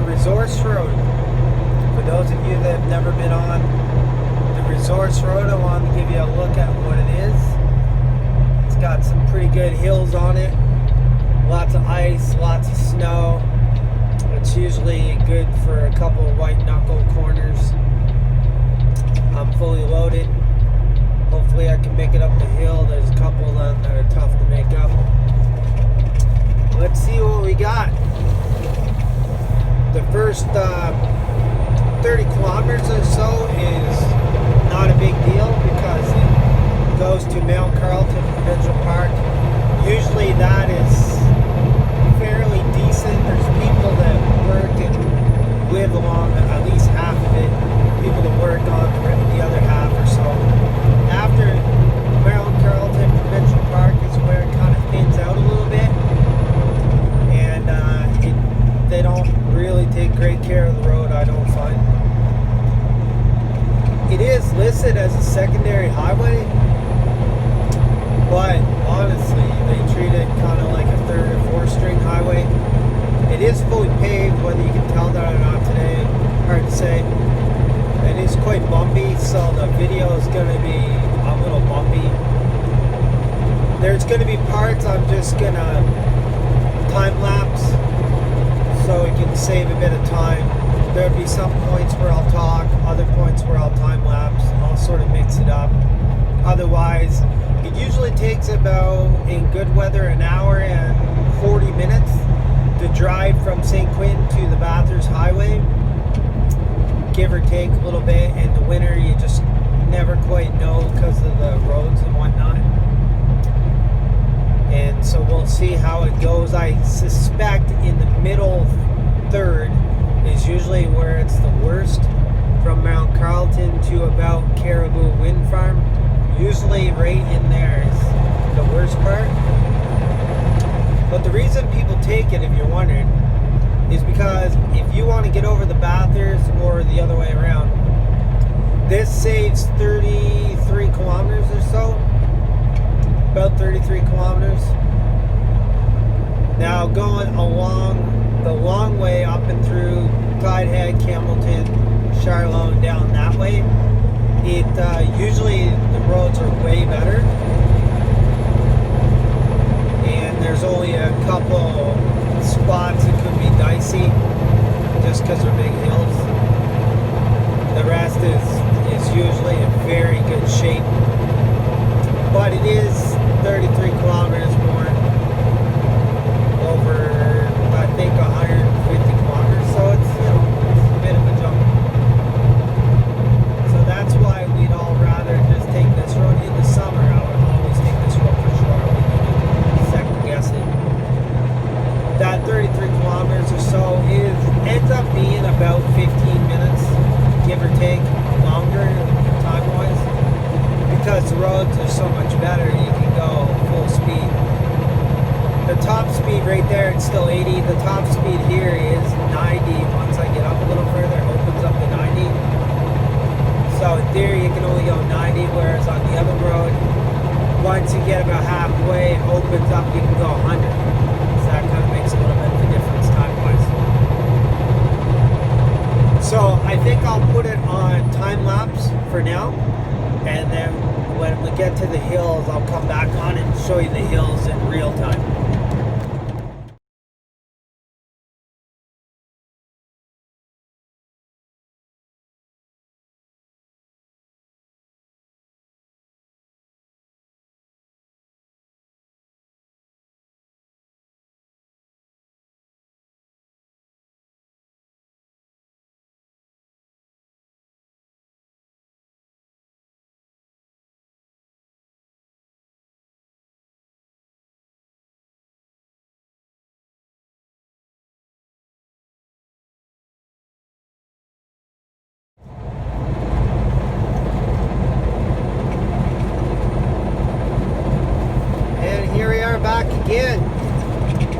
Resource Road. For those of you that have never been on the Resource Road, I wanted to give you a look at what it is. It's got some pretty good hills on it. Lots of ice, lots of snow. It's usually good for a couple of white knuckle corners. I'm fully loaded. Hopefully I can make it up the hill. There's a couple of them that are tough to make up. Let's see what we got. The first 30 kilometers or so is not a big deal because it goes to Mount Carlton Provincial Park. Usually that is fairly decent. There's people that work and live along at least half of it. People that work on the other half or so. After Mount Carlton Provincial Park is where it kind of thins out a little bit. And they don't really take great care of the road, I don't find. It is listed as a secondary highway, but honestly, they treat it kind of like a third or fourth string highway. It is fully paved, whether you can tell that or not today, hard to say. It is quite bumpy, so the video is going to be a little bumpy. There's going to be parts I'm just going to time lapse so we can save a bit of time. There'll be some points where I'll talk, other points where I'll time lapse. I'll sort of mix it up. Otherwise, it usually takes about, in good weather, an hour and 40 minutes to drive from St. Quentin to the Bathurst Highway. Give or take a little bit. In the winter, you just never quite know because of the roads and whatnot. And so we'll see how it goes. I suspect in the middle third is usually where it's the worst, from Mount Carlton to about Caribou Wind Farm. Usually right in there is the worst part. But the reason people take it, if you're wondering, is because if you want to get over the Bathurst or the other way around, this saves 33 kilometers or so. About 33 kilometers. Now going along the long way up and through Tidehead, Campbellton, Charlotte, and down that way, it usually the roads are way better. And there's only a couple spots that could be dicey just because they're big hills. The rest is usually in very good shape. But it is 33 kilometers more over, I think, 150 kilometers. So it's, it's a bit of a jump. So that's why we'd all rather just take this road. In the summer, I would always take this road for sure. We can second guess it. That 33 kilometers or so ends up being about 15 minutes, give or take, longer time-wise. Because the roads are so much better, you can go full speed. The top speed right there, it's still 80. The top speed here is 90. Once I get up a little further, it opens up to 90. So in theory, you can only go 90, whereas on the other road, once you get about halfway, it opens up, you can go 100. So that kind of makes a little bit of a difference time-wise. So I think I'll put it on time-lapse for now. And then when we get to the hills, I'll come back on and show you the hills in real time. Back again.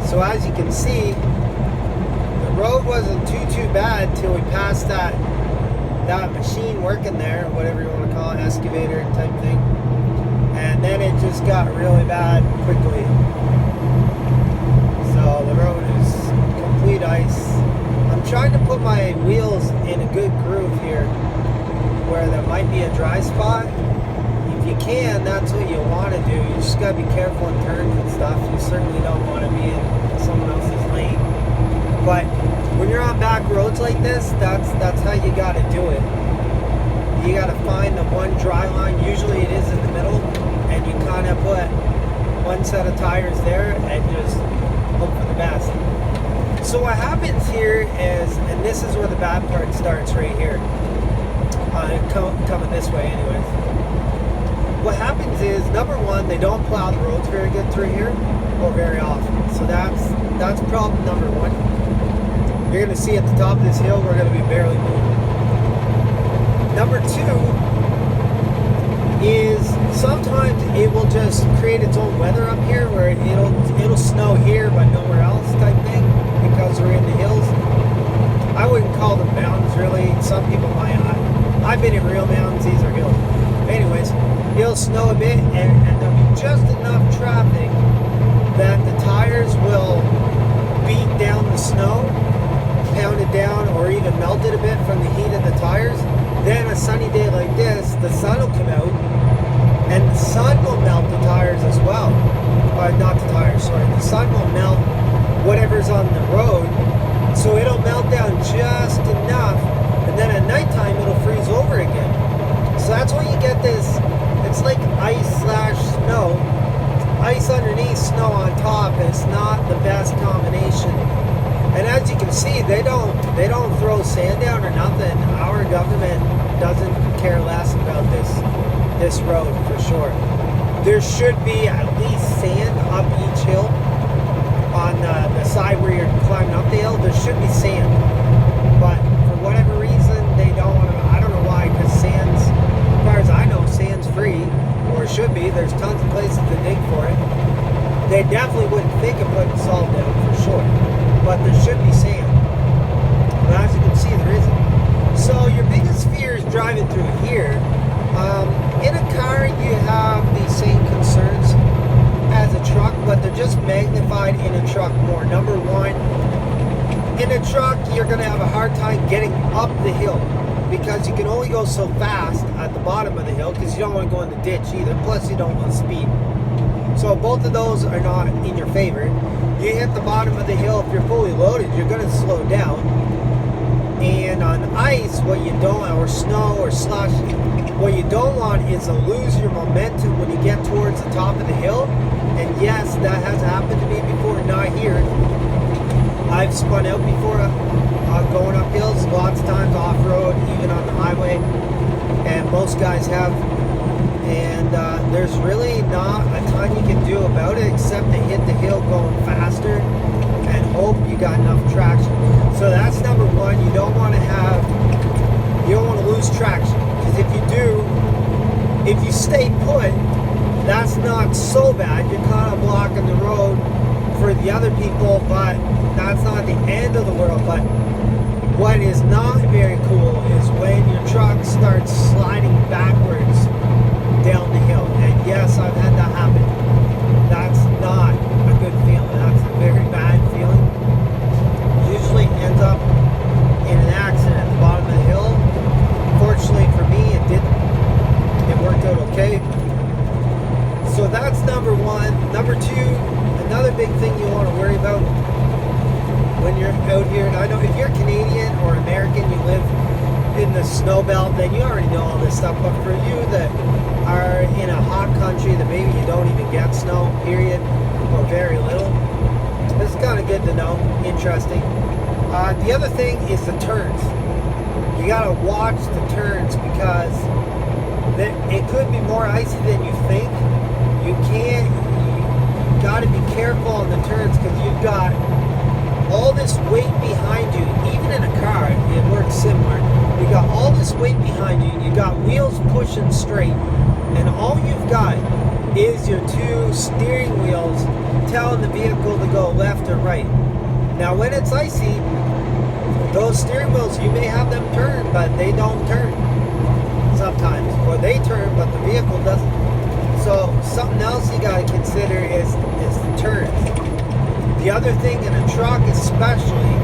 So as you can see, the road wasn't too bad till we passed that machine working there, whatever you want to call it, excavator type thing. And then it just got really bad quickly. So the road is complete ice. I'm trying to put my wheels in a good groove here where there might be a dry spot. If you can, that's what you want to do. You just got to be careful in turns and stuff. You certainly don't want to be in someone else's lane. But when you're on back roads like this, that's how you got to do it. You got to find the one dry line. Usually it is in the middle, and you kind of put one set of tires there and just hope for the best. So what happens here is, and this is where the bad part starts right here, coming this way anyways. What happens is, number one, they don't plow the roads very good through here, or very often. So that's problem number one. You're going to see at the top of this hill, we're going to be barely moving. Number two is sometimes it will just create its own weather up here where it'll snow here but nowhere else type thing because we're in the hills. I wouldn't call them mountains really. Some people might. I've been in real mountains, these are hills. Anyways, it'll snow a bit and there'll be just enough traffic that the tires will beat down the snow, pound it down, or even melt it a bit from the heat of the tires. Then a sunny day like this, the sun will come out and the sun will melt the tires as well. Not the tires, sorry. The sun will melt whatever's on the road. So it'll melt down just enough, and then at nighttime it'll freeze over again. So that's why you get this, it's like ice/snow. Ice underneath, snow on top. It's not the best combination. And as you can see, they don't throw sand down or nothing. Our government doesn't care less about this road for sure. There should be at least sand up each hill. On the side where you're climbing up the hill, there should be sand. But for whatever reason, they don't want to. I don't know why, because sand's, as far as I know, sand's free, or it should be. There's tons of places to dig for it. They definitely wouldn't think of putting salt down for sure. But there should be sand. But as you can see, there isn't. So your biggest fear is driving through here. In a car, you have the same concerns as a truck, but they're just magnified in a truck more. Number one, in a truck, you're going to have a hard time getting up the hill because you can only go so fast at the bottom of the hill because you don't want to go in the ditch either. Plus, you don't want to speed. So both of those are not in your favor. You hit the bottom of the hill, if you're fully loaded, you're going to slow down. And on ice, what you don't, or snow or slush, what you don't want is to lose your momentum when you get towards the top of the hill. And yes, that has happened to me before, not here. I've spun out before going up hills, lots of times off-road, even on the highway. And most guys have. And there's really not a ton you can do about it except to hit the hill going faster and hope you got enough traction. So that's number one. You don't want to lose traction, because if you do, if you stay put, that's not so bad. You're kind of blocking the road for the other people, but that's not the end of the world. But what is not very cool is when your truck starts sliding backwards down the hill. And yes, I've had that happen. That's not a good feeling. That's a very bad feeling. Usually ends up in an accident at the bottom of the hill. Fortunately for me, it didn't. It worked out okay. So that's number one. Number two, another big thing you want to worry about when you're out here, and I know if you're Canadian or American, you live in the snow belt, then you already know all this stuff. But for you that are in a hot country that maybe you don't even get snow, period, or very little, this is kind of good to know. Interesting. The other thing is the turns. You gotta watch the turns because it could be more icy than you think. You gotta be careful on the turns because you've got all this weight behind you. Even in a car, it works similar. You got all this weight behind you. You got wheels pushing straight, and all you've got is your two steering wheels telling the vehicle to go left or right. Now, when it's icy, those steering wheels, you may have them turn, but they don't turn sometimes, or they turn, but the vehicle doesn't. So something else you got to consider is the turns. The other thing in a truck especially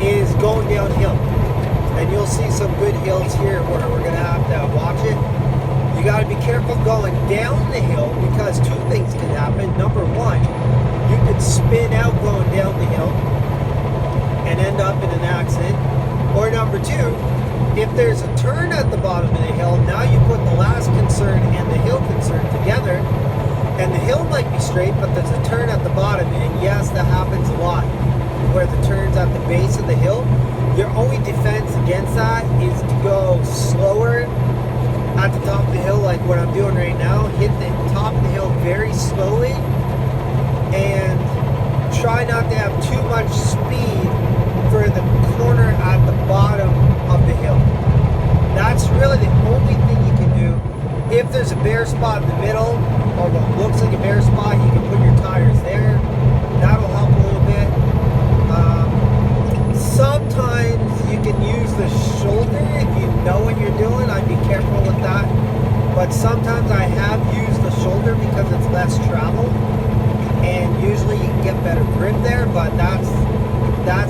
is going downhill. And you'll see some good hills here where we're going to have to watch it. You got to be careful going down the hill because two things can happen. Number one, you could spin out going down the hill and end up in an accident. Or number two, if there's a turn at the bottom of the hill, now you put the last concern and the hill concern together, and the hill might be straight, but there's a turn at the bottom, and yes, that happens a lot, where the turn's at the base of the hill. Your only defense against that is to go slower at the top of the hill, like what I'm doing right now. Hit the top of the hill very slowly, and try not to have too much speed for the corner at the bottom of the hill. That's really the only thing you can do. If there's a bare spot in the middle, or what looks like a bare spot, you can put your tires there. That'll help a little bit. Sometimes you can use the shoulder if you know what you're doing. I'd be careful with that. But sometimes I have used the shoulder because it's less travel, and usually you can get better grip there, but that's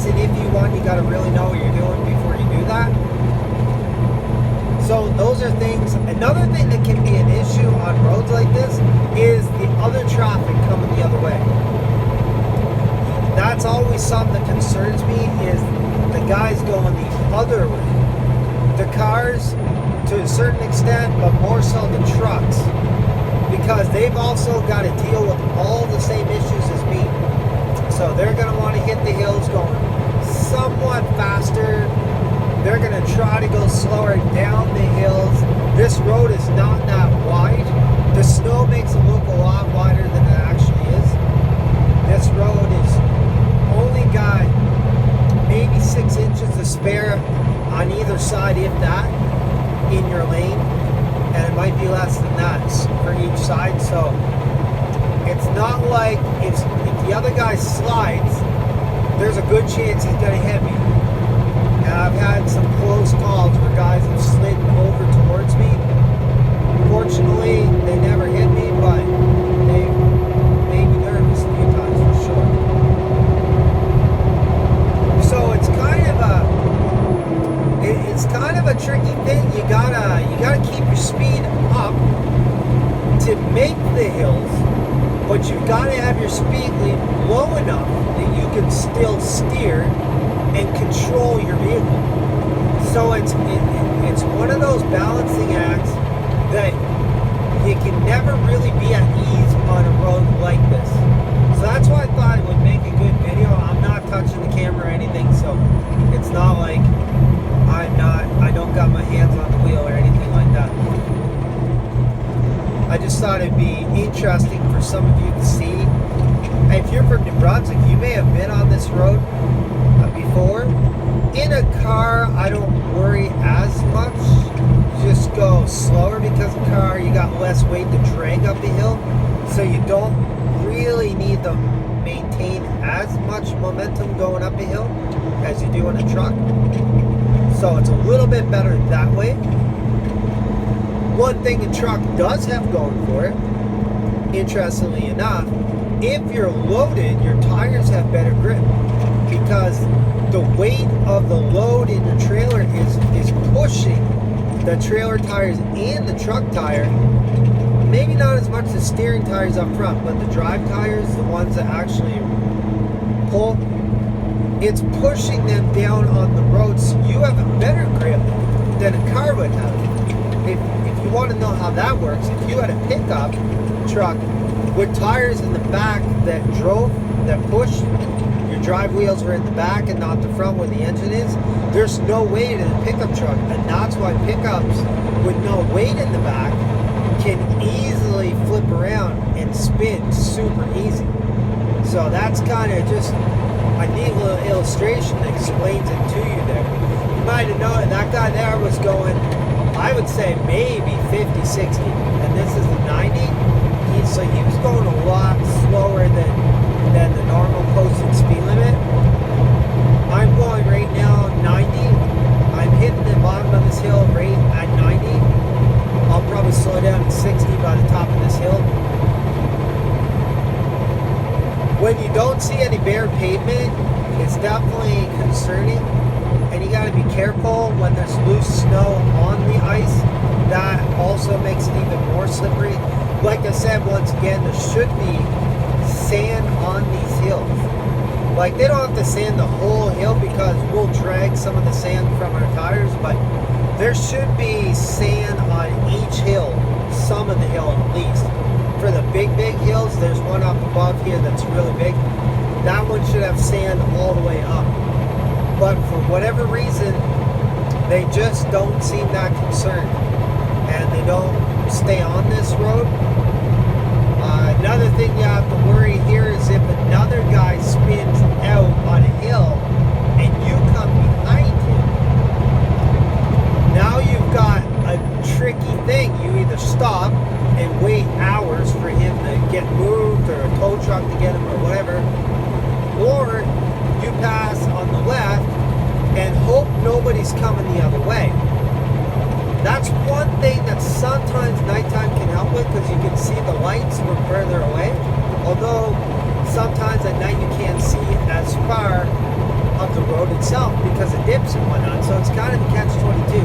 an iffy one. You got to really know what you're doing before you do that. So those are things. Another thing that can be an issue on roads like this is the other traffic coming the other way. That's always something that concerns me, is the guys going the other way. The cars to a certain extent, but more so the trucks, because they've also got to deal with all the same issues as me. So they're going to want to hit the hills going somewhat faster. They're going to try to go slower down the hills. This road is not that wide. The snow makes it look a lot wider than it actually is. This road is only got maybe 6 inches to spare on either side, if that, in your lane. And it might be less than that for each side. So it's not like if the other guy slides, there's a good chance he's going to hit me. And I've had some close calls where guys have slid over towards me. Fortunately, they never hit me, but they made me nervous a few times for sure. So it's kind of a tricky thing. You gotta keep your speed up to make the hills, but you've got to have your speed low enough that you can still steer and control your vehicle. So it's one of those balancing acts that you can never really be at ease on a road like this. So that's why I thought it would make a good video. I'm not touching the camera or anything, so it's not like I don't got my hands on the wheel or anything like that. I just thought it'd be interesting for some of you to see. If you're from New Brunswick, you may have been on this road before. In a car, I don't worry as much. Just go slower because in a car you got less weight to drag up the hill, so you don't really need to maintain as much momentum going up a hill as you do in a truck. So it's a little bit better that way. One thing a truck does have going for it, interestingly enough, if you're loaded, your tires have better grip, because the weight of the load in the trailer is pushing the trailer tires and the truck tire. Maybe not as much the steering tires up front, but the drive tires, the ones that actually pull, it's pushing them down on the road, so you have a better grip than a car would have. If you want to know how that works, if you had a pickup truck with tires in the back that pushed, your drive wheels were in the back and not the front where the engine is, there's no weight in a pickup truck, and that's why pickups with no weight in the back can easily flip around and spin super easy. So that's kind of just a neat little illustration that explains it to you there. You might have known that guy there was going, I would say maybe 50, 60, and this is the 90. So he was going a lot slower than the normal posted speed limit. I'm going right now 90. I'm hitting the bottom of this hill right at 90. I'll probably slow down to 60 by the top of this hill. When you don't see any bare pavement, it's definitely concerning. careful when there's loose snow on the ice. That also makes it even more slippery. Like I said, once again, there should be sand on these hills. Like, they don't have to sand the whole hill because we'll drag some of the sand from our tires, but there should be sand on each hill, some of the hill at least. For the big hills, there's one up above here that's really big. That one should have sand all the way up. But for whatever reason, they just don't seem that concerned. And they don't stay on this road. Another thing you have to worry here is if another guy spins out on a hill and you come behind him, now you've got a tricky thing. You either stop and wait hours for him to get moved or a tow truck to get him or whatever, or you pass on the left and hope nobody's coming the other way. That's one thing that sometimes nighttime can help with, because you can see the lights from further away. Although sometimes at night you can't see as far of the road itself because it dips and whatnot. So it's kind of a catch-22.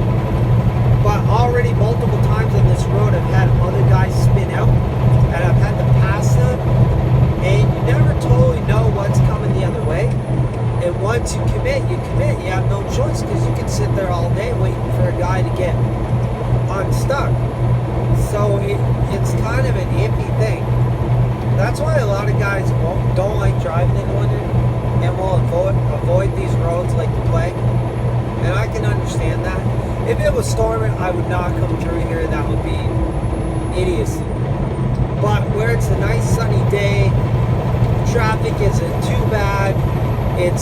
But already multiple times on this road I've had other guys spin out and I've had to pass them, and you never totally know what's coming the other way. And once you commit, you commit. You have no choice, because you can sit there all day waiting for a guy to get unstuck. So it's kind of an iffy thing. That's why a lot of guys don't like driving in winter and will avoid these roads like the plague. And I can understand that. If it was storming, I would not come through here. That would be idiocy. But where it's a nice sunny day, traffic isn't too bad. It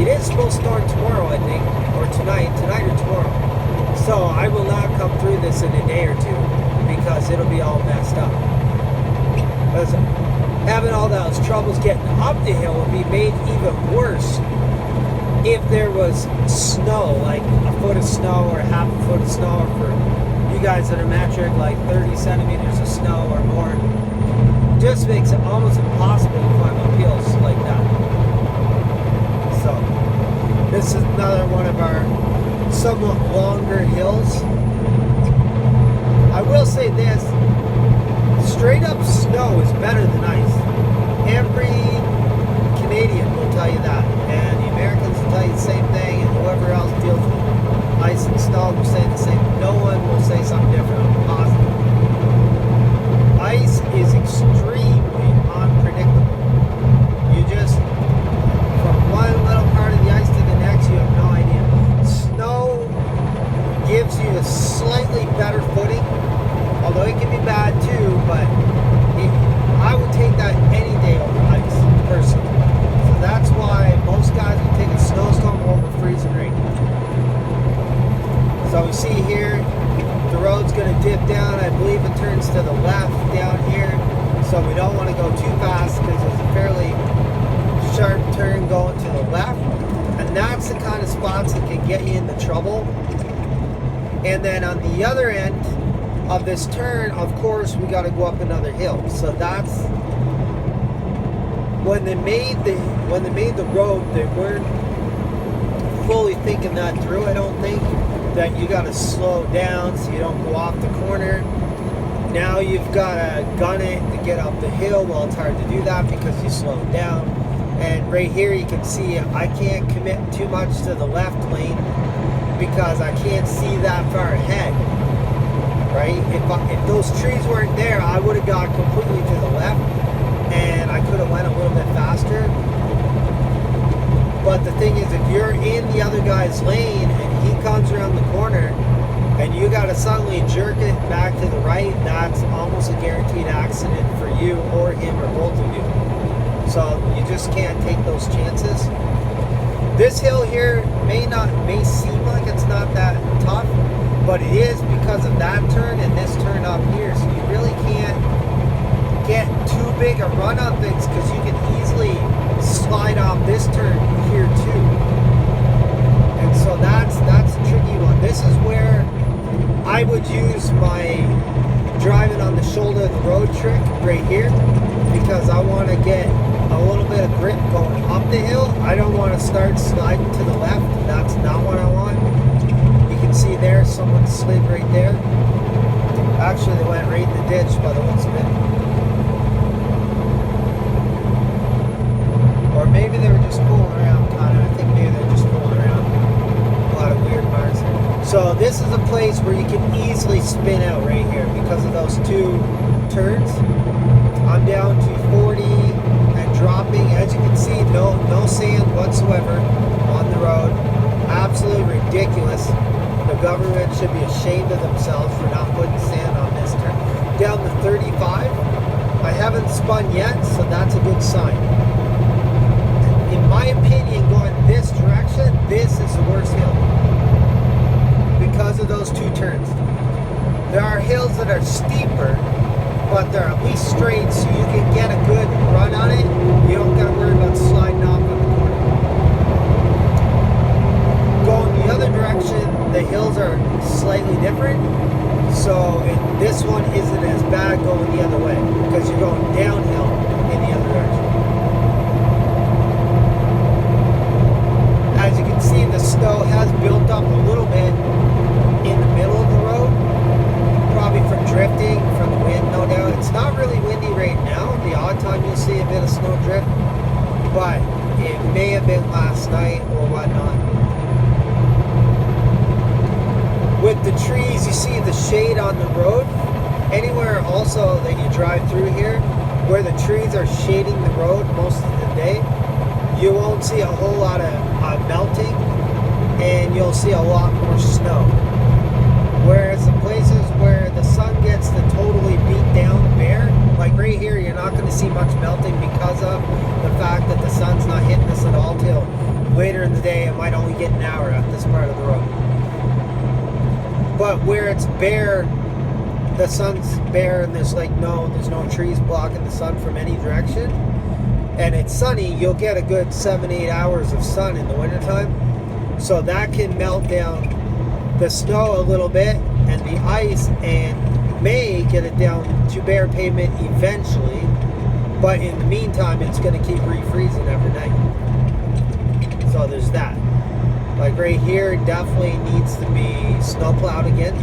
is supposed to storm tomorrow, I think, or tonight or tomorrow. So I will not come through this in a day or two because it'll be all messed up. Listen, having all those troubles getting up the hill would be made even worse if there was snow, like a foot of snow or half a foot of snow, or for you guys that are metric, like 30 centimeters of snow or more. It just makes it almost impossible to climb up hills like that. So, this is another one of our somewhat longer hills. I will say this, straight up snow is better than ice. Every Canadian will tell you that, and the Americans will tell you the same thing, and whoever else deals with ice and snow will say the same. No one will say something different. I'm positive. Ice is extremely unpredictable. You just, from one little part of the ice to the next, you have no idea. Snow gives you a slightly better footing, although it can be bad too, but I would take that any day over ice, personally. So that's why most guys will take a snowstorm over freezing rain. So we see here, the road's going to dip down. I believe it turns to the left down here, so we don't want to go too fast because there's a fairly sharp turn going to the left, and that's the kind of spots that can get you into trouble. And then on the other end of this turn, of course, we got to go up another hill. So that's when they made the road, they weren't fully thinking that through. I don't think that you got to slow down so you don't go off the corner. Now you've got to gun it to get up the hill. Well, it's hard to do that because you slowed down. And right here you can see I can't commit too much to the left lane because I can't see that far ahead, right? If those trees weren't there, I would have got completely to the left and I could have went a little bit faster. But the thing is, if you're in the other guy's lane and he comes around the corner and you got to suddenly jerk it back to the right, that's almost a guaranteed accident for you or him or both of you. So you just can't take those chances. This hill here may seem like it's not that tough, but it is because of that turn and this turn up here. So you really can't get too big a run on things because you can easily slide off this turn here too. And so that's a tricky one. This is where I would use my driving on the shoulder of the road trick right here, because I want to get a little bit of grip going up the hill. I don't want to start sliding to the left. That's not what I want. slid right there. Actually, they went right in the ditch by the looks of it. Or maybe they were just fooling around, kind of. I think maybe they're just fooling around. A lot of weird marks. So this is a place where you can easily spin out right here because of those two turns. I'm down to 40 and dropping. As you can see, no sand whatsoever on the road. Absolutely ridiculous. The government should be ashamed of themselves for not putting sand on this turn. Down to 35. I haven't spun yet, so that's a good sign. In my opinion, going this direction, this is the worst hill because of those two turns. There are hills that are steeper, but they're at least straight, so you can get a good run on it. You don't got to worry about sliding off on the corner. Going the other direction, the hills are slightly different, so this one isn't as bad going the other way because you're going downhill in the other direction. As you can see, the snow has built up a little bit in the middle of the road, probably from drifting, from the wind, no doubt. It's not really windy right now. The odd time you'll see a bit of snow drift, but it may have been last night or whatnot. With the trees, you see the shade on the road. Anywhere also that you drive through here, where the trees are shading the road most of the day, you won't see a whole lot of melting, and you'll see a lot more snow. Whereas the places where the sun gets to totally beat down bare, like right here, you're not going to see much melting because of the fact that the sun's not hitting us at all till later in the day. It might only get an hour at this part of the road. But where it's bare, the sun's bare, and there's no trees blocking the sun from any direction, and it's sunny, you'll get a good 7-8 hours of sun in the wintertime. So that can melt down the snow a little bit and the ice, and may get it down to bare pavement eventually, but in the meantime it's going to keep refreezing every night. So there's that. Like right here, definitely needs to be snow plowed again.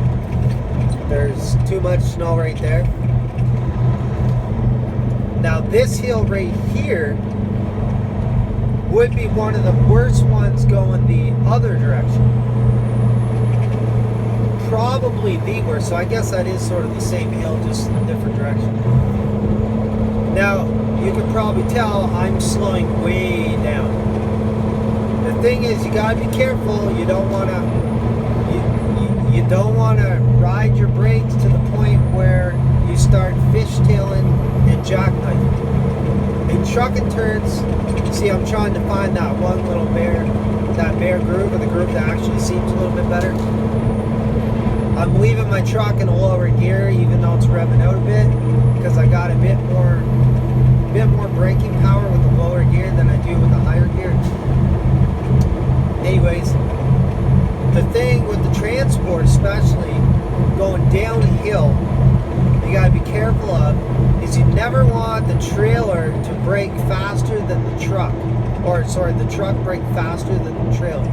There's too much snow right there. Now this hill right here would be one of the worst ones going the other direction. Probably the worst, so I guess that is sort of the same hill, just in a different direction. Now, you can probably tell I'm slowing way down. The thing is, you gotta be careful. You don't wanna ride your brakes to the point where you start fishtailing and jackknifing. In trucking turns, see, I'm trying to find that one little bare groove, or the groove that actually seems a little bit better. I'm leaving my truck in a lower gear, even though it's revving out a bit, because I got a bit more braking power with the lower gear than I do with the higher gear. Anyways, the thing with the transport, especially going downhill, you gotta be careful of is you never want the trailer to brake faster than the truck, the truck brake faster than the trailer.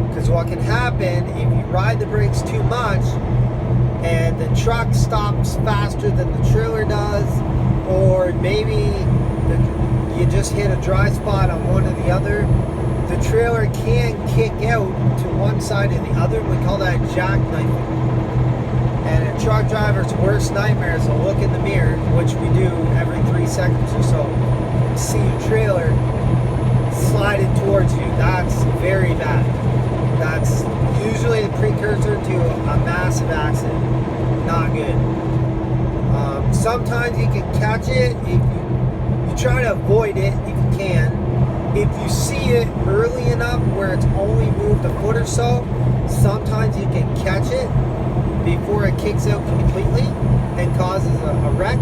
Because what can happen if you ride the brakes too much and the truck stops faster than the trailer does, or maybe you just hit a dry spot on one or the other, the trailer can kick out to one side or the other. We call that jackknifing. And a truck driver's worst nightmare is to look in the mirror, which we do every 3 seconds or so, and see your trailer sliding towards you. That's very bad. That's usually the precursor to a massive accident. Not good. Sometimes you can catch it if you try to avoid it if you can. If you see it early enough where it's only moved a foot or so, sometimes you can catch it before it kicks out completely and causes a wreck.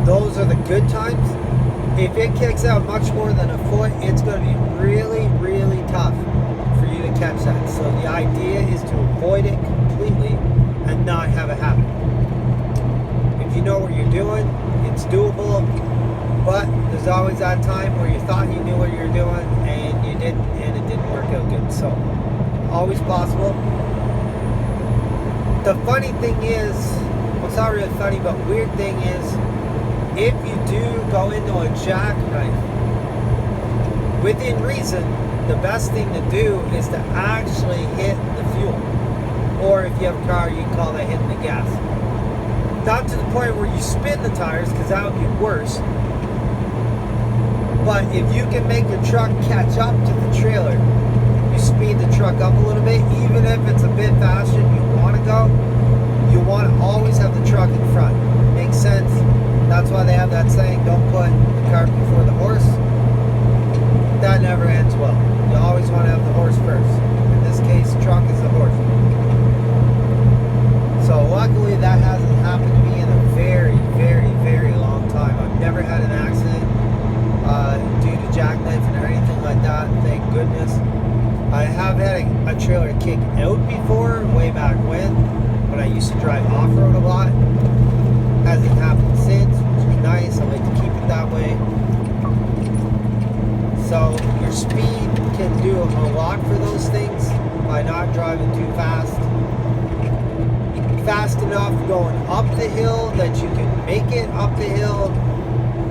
Those are the good times. If it kicks out much more than a foot, it's going to be really, really tough for you to catch that. So the idea is to avoid it completely and not have it happen. If you know what you're doing, it's doable, but there's always that time where you thought you knew what you were doing and you didn't, and it didn't work out good. So always possible. the funny thing is, well, it's not really funny, but weird thing is, if you do go into a jackknife, within reason, the best thing to do is to actually hit the fuel. Or if you have a car, you can call that hitting the gas. Not to the point where you spin the tires, because that would be worse. But if you can make your truck catch up to the trailer, you speed the truck up a little bit, even if it's a bit faster than you want to go, you want to always have the truck in front. Makes sense? That's why they have that saying, don't put the cart before the horse. That never ends well. You always want to have the horse first. In this case, the truck is the horse. So luckily that hasn't happened to me in a very, very, very long time. I've never had an accident due to jackknifing or anything like that, thank goodness. I have had a trailer kick out before, way back when I used to drive off-road a lot. Hasn't happened since, which is nice. I like to keep it that way. So your speed can do a lot for those things by not driving too fast. Fast enough going up the hill that you can make it up the hill,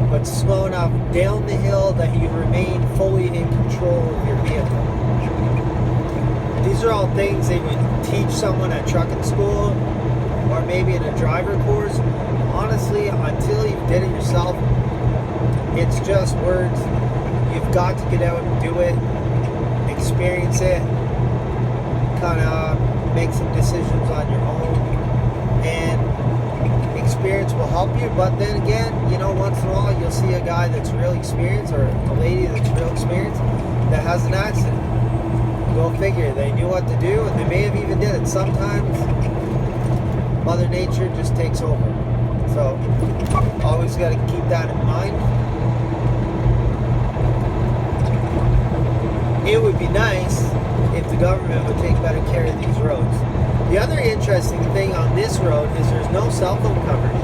but slow enough down the hill that you remain fully in control of your vehicle. These are all things they would teach someone at trucking school or maybe in a driver course. Honestly, until you did it yourself, it's just words. You've got to get out and do it, experience it, kind of make some decisions on your own, and experience will help you. But then again, you know, once in a while you'll see a guy that's really experienced or a lady that's real experienced that has an accident. Go figure, they knew what to do and they may have even did it. Sometimes Mother Nature just takes over. So always got to keep that in mind. It would be nice if the government would take better care of these roads. The other interesting thing on this road is there's no cell phone coverage.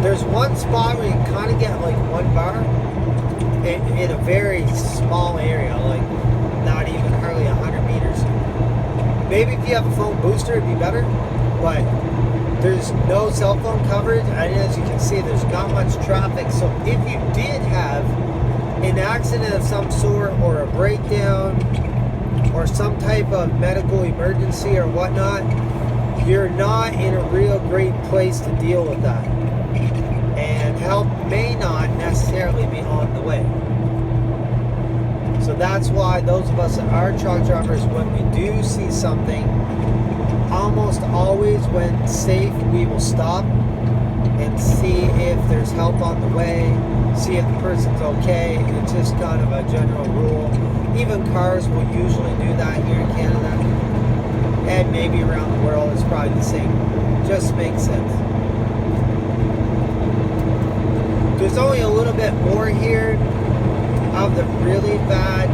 There's one spot where you can kind of get like one bar in a very small area, like not even hardly 100 meters. Maybe if you have a phone booster it'd be better, but there's no cell phone coverage, and as you can see there's not much traffic. So if you did have an accident of some sort or a breakdown or some type of medical emergency or whatnot, you're not in a real great place to deal with that, and help may not necessarily be on the way. So that's why those of us that are truck drivers, when we do see something, almost always when safe we will stop and see if there's help on the way, see if the person's okay. It's just kind of a general rule. Even cars will usually do that here in Canada, and maybe around the world it's probably the same. Just makes sense. There's only a little bit more here of the really bad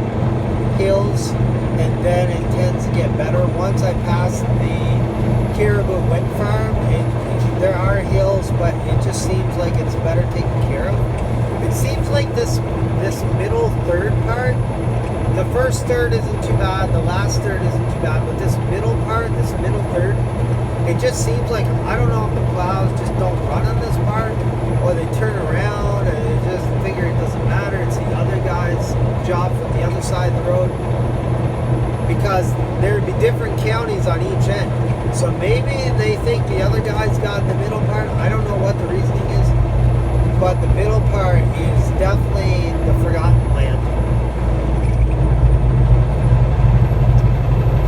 hills, and then it tends to get better. Once I pass the Caribou Wind Farm, there are hills, but it just seems like it's better taken care of. It seems like this middle third part, the first third isn't too bad, the last third isn't too bad, but this middle part, this middle third, it just seems like, I don't know if the plows just don't run on this part, or they turn around, and they just figure it doesn't matter, it's the other guy's job from the other side of the road, because there would be different counties on each end. So maybe they think the other guy's got the middle part. I don't know what the reasoning is, but the middle part is definitely the forgotten land.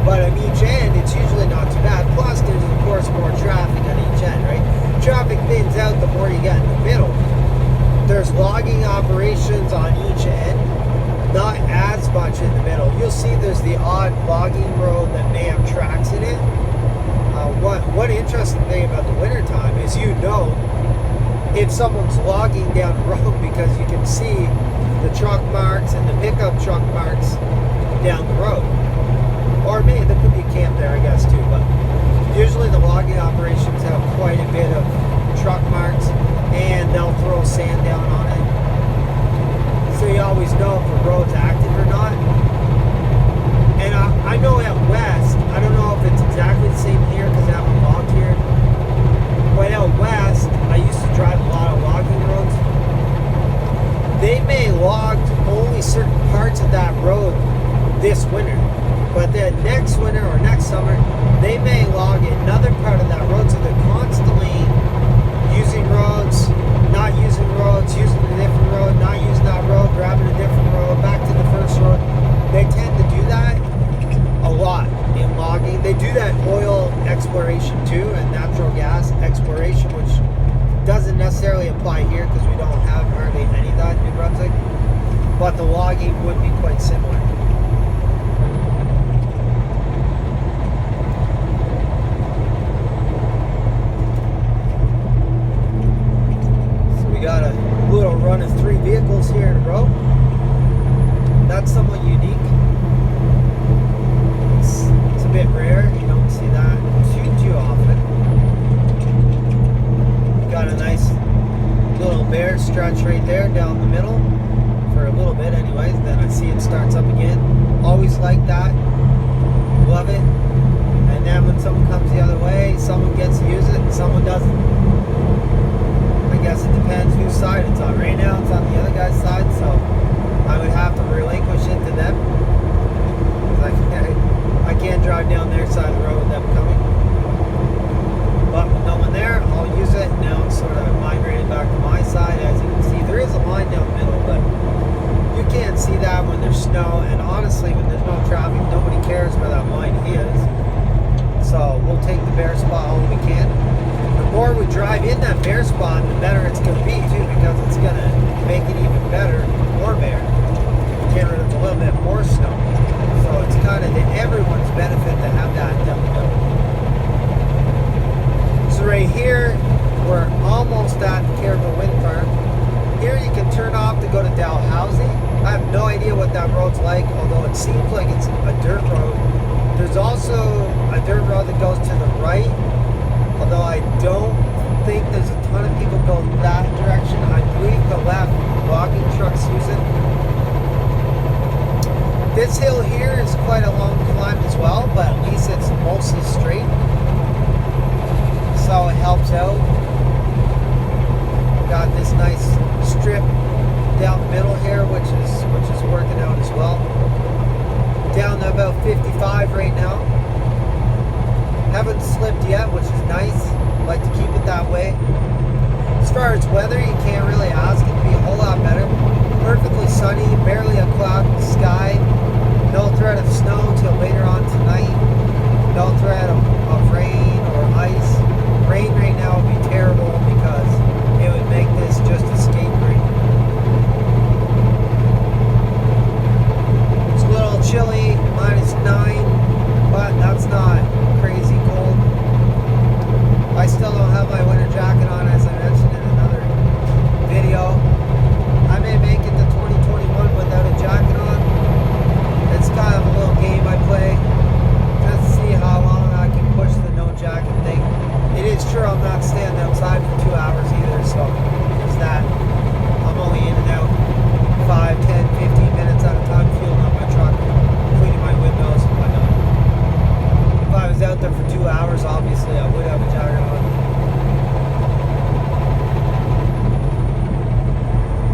But on each end, it's usually not too bad. Plus, there's of course more traffic on each end, right? Traffic thins out the more you get in the middle. There's logging operations on each end, not as much in the middle. You'll see there's the odd logging road that may have tracks in it. One interesting thing about the winter time is, you know, if someone's logging down the road, because you can see the truck marks and the pickup truck marks down the road. Or maybe there could be a camp there, I guess, too. But usually the logging operations have quite a bit of truck marks, and they'll throw sand down on it. So you always know if the road's active or not. And I know out west, I don't know if it's exactly the same here, winter. But then next winter or next summer, they may log another part of that road, so they're constantly using roads, not using roads, using a different road, not using that road, grabbing a different road, back to the first road. They tend to do that a lot in logging. They do that oil exploration too, and natural gas exploration, which doesn't necessarily apply here because we don't have hardly any of that in New Brunswick, but the logging would be quite similar. So we got a little run of 3 vehicles here in a row. That's somewhat unique. It's a bit rare. You don't see that too often. Got a nice little bear stretch right there down the middle for a little bit anyways. Then I see it starts up again. Always like that. Love it. And then when someone comes the other way, someone gets to use it and someone doesn't. I guess it depends whose side it's on. Right now it's on the other guy's side, so I would have to relinquish it to them. I can't drive down their side of the road with them coming. But with no one there, I'll use it. Now it's sort of migrated back to my side. As you can see, there is a line down the middle, but you can't see that when there's snow. And honestly, when there's no traffic, nobody cares where that line is. So we'll take the bare spot all we can. The more we drive in that bare spot, the better it's going to be too, because it's going to make it even better, more bare. Get rid of a little bit more snow. So it's kind of to everyone's benefit to have that down the middle. So right here, we're almost at the Caribou Wind Farm. Here you can turn off to go to Dalhousie. I have no idea what that road's like, although it seems like it's a dirt road. There's also a dirt road that goes to the right, although I don't think there's a ton of people go that direction. I believe the left logging trucks use it. This hill here is quite a long climb as well, but at least it's mostly straight, so it helps out. We got this nice strip down the middle here, which is working out as well. Down to about 55 right now. Haven't slipped yet, which is nice. Like to keep it that way. As far as weather, you can't really ask it to be a whole lot better. Perfectly sunny, barely a cloud in the sky. No threat of snow till later on tonight. No threat of rain or ice. Rain right now would be terrible because it would make this just a skate rink. It's a little chilly, -9, but that's not crazy cold. I still don't have my winter jacket on, as I mentioned in another video. I may make it to 2021 without a jacket on. It's kind of a little game I play just to see how long I can push the no jacket thing. It is true I'm not standing outside for 2 hours either, so there's that. I'm only in and out 5, 10, 15 minutes at a time, fueling up my truck, cleaning my windows and whatnot. If I was out there for 2 hours, obviously I would have a jacket on.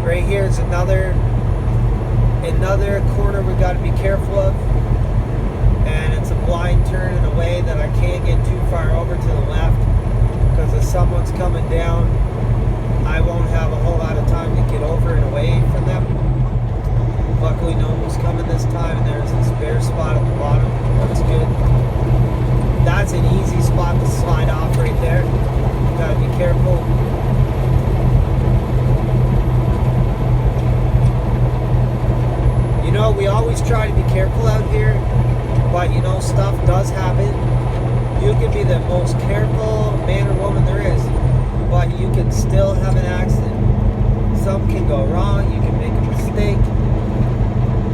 Right here is another corner we got to be careful of, and it's a blind turn in a way that I can't get too far over to the left, because if someone's coming down, I won't have a whole lot of time to get over and away from them. Luckily no one was coming this time, and there's this bare spot at the bottom. That's good. That's an easy spot to slide off right there. Gotta be careful. You know, we always try to be careful out here, but you know, stuff does happen. You can be the most careful man or woman there is, but you can still have an accident. Something can go wrong, you can make a mistake,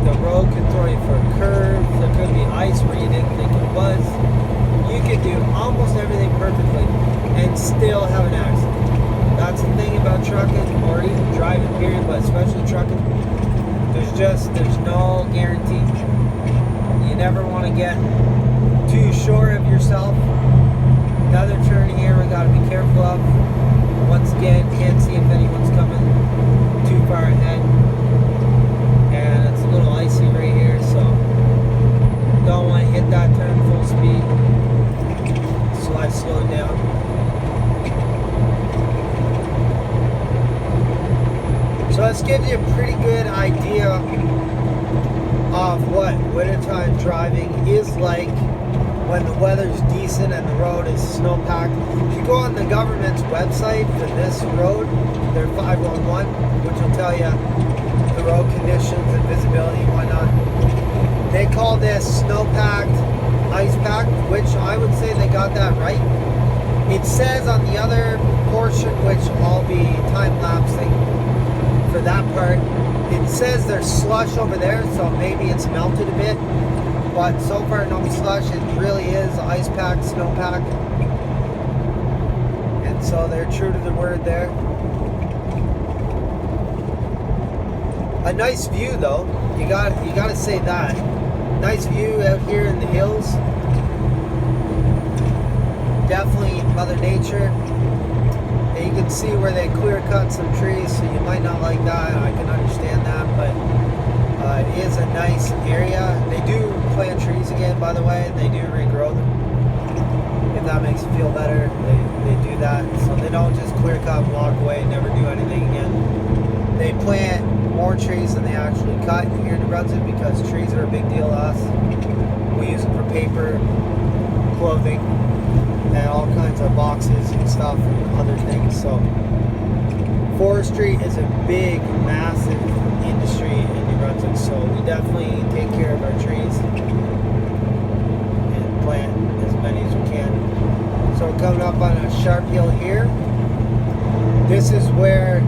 the road can throw you for a curve, there could be ice where you didn't think it was. You could do almost everything perfectly and still have an accident. That's the thing about trucking, or even driving period, but especially trucking. There's no guarantee. You never want to get too sure of yourself. Another turn here we got to be careful of. Once again, can't see if anyone's coming too far ahead. And it's a little icy right here, so hit that turn full speed. So I slowed down. So this gives you a pretty good idea of what wintertime driving is like when the weather's decent and the road is snow-packed. If you go on the government's website for this road, their 511, which will tell you the road conditions and visibility and whatnot, they call this snow-packed, ice-packed, which I would say they got that right. It says on the other portion, which I'll be time-lapsing for that part, it says there's slush over there, so maybe it's melted a bit. But so far, no slush. It really is ice pack, snow pack, and so they're true to the word there. A nice view, though. You got to say that. Nice view out here in the hills. Definitely Mother Nature. And you can see where they clear cut some trees, so you might not like that. I can understand that, but it is a nice area. They do plant trees again, by the way. They do regrow them. If that makes you feel better, they do that. So they don't just clear cut, walk away, and never do anything again. They plant more trees than they actually cut here in New Brunswick because trees are a big deal to us. We use them for paper, clothing, and all kinds of boxes and stuff and other things. So forestry is a big, massive industry in New Brunswick, so we definitely take care of our trees and plant as many as we can. So we're coming up on a sharp hill here. This is where,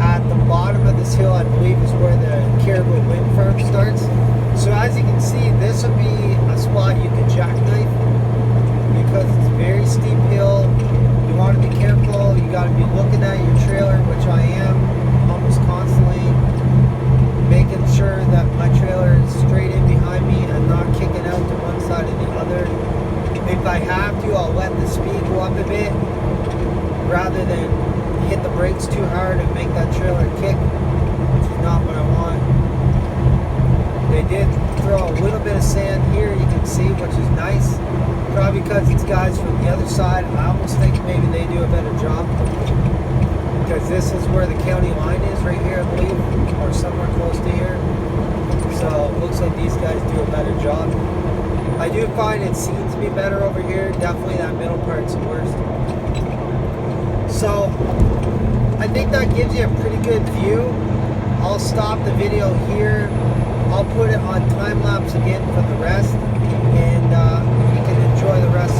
at the bottom of this hill, I believe is where the Caribou Wind Farm starts. So as you can see, this would be a spot you could jackknife because it's a very steep hill. You want to be careful. You got to be looking at your trailer, which I am almost constantly, making sure that my trailer is straight in behind me and not kicking out to one side or the other. If I have to, I'll let the speed go up a bit rather than hit the brakes too hard and make that trailer kick, which is not what I want. They did throw a little bit of sand here, you can see, which is nice. Probably because these guys from the other side, I almost think maybe they do a better job. Because this is where the county line is, right here, I believe, or somewhere close to here. So it looks like these guys do a better job. I do find it seems to be better over here. Definitely that middle part's the worst. So I think that gives you a pretty good view. I'll stop the video here. I'll put it on time lapse again for the rest, and you can enjoy the rest